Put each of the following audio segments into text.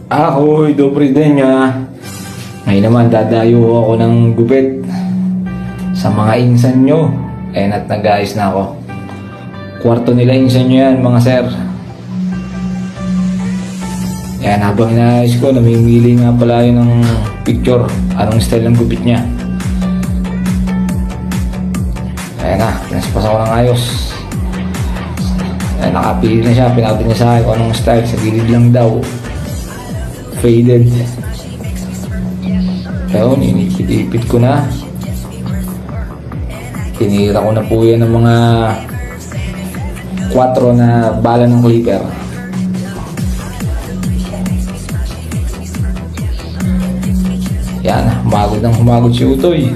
Ahoy, dobre din niya. Ngayon naman, dadayo ako ng gupit sa mga insan nyo. At nag-ayos na ako. Kwarto nila insan nyo yan, mga sir. Yan, habang inaayos ko, namimili nga pala yun ng picture. Anong style ng gupit niya. Ayan na, pinaspas ako ng ayos. Ayan, nakapili na siya, pinakita niya sa akin kung anong style. Sa gilid lang daw. Faded. Ayun, inipit-ipit ko na. Tinira ko na po yan ng mga 4 na bala ng clipper. Yan, humagod si Utoy.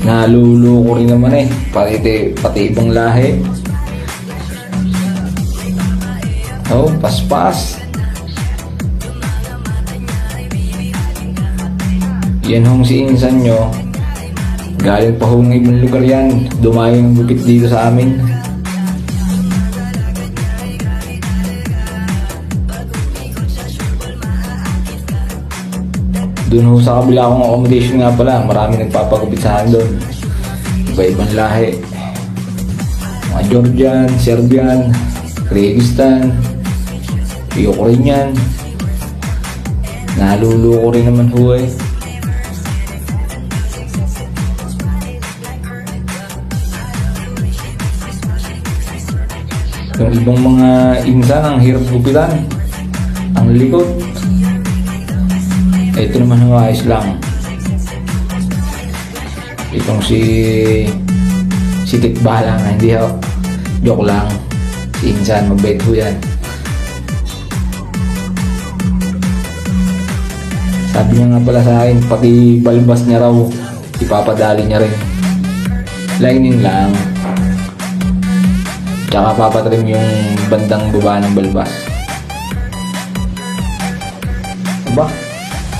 Naluluko rin naman eh. Pati ibang lahi. Oh, paspas. Yan hong si insan nyo. Galing pa hong ibang lugar yan. Dumayo ng gupit dito sa amin. Doon ho sa kabila akong accommodation nga pala. Marami nagpapagupit sa akin doon. Iba-ibang lahi. Mga Georgian, Serbian, Kyrgyzstan, Ukrainian. Naluluko rin naman ho eh. Yung ibang mga insan ang hirap gupitan. Ang likod. Ito naman ang ayos lang. Itong si Tikbala nga, hindi ho. Joke lang. Si insan, mabait ho yan. Sabi niya nga pala sa akin, pati balbas niya raw, ipapadali niya rin. Lining lang. Tsaka papatrim yung bandang baba ng balbas. Aba,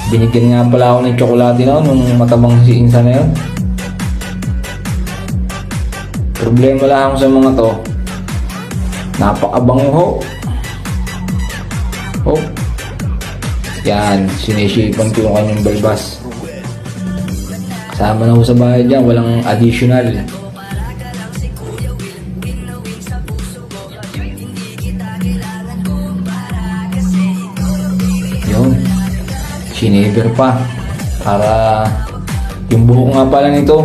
binigyan nga pala ako ng tsokolate na nung matabang si insan na yun. Problema lang ako sa mga to. Napakabango ho. Oh. Yan, sinisipan ko yung kanyang balbas. Kasama na ho sa bahay dyan, walang additional. Yun. Sinever pa. Para yung buhok nga pala nito,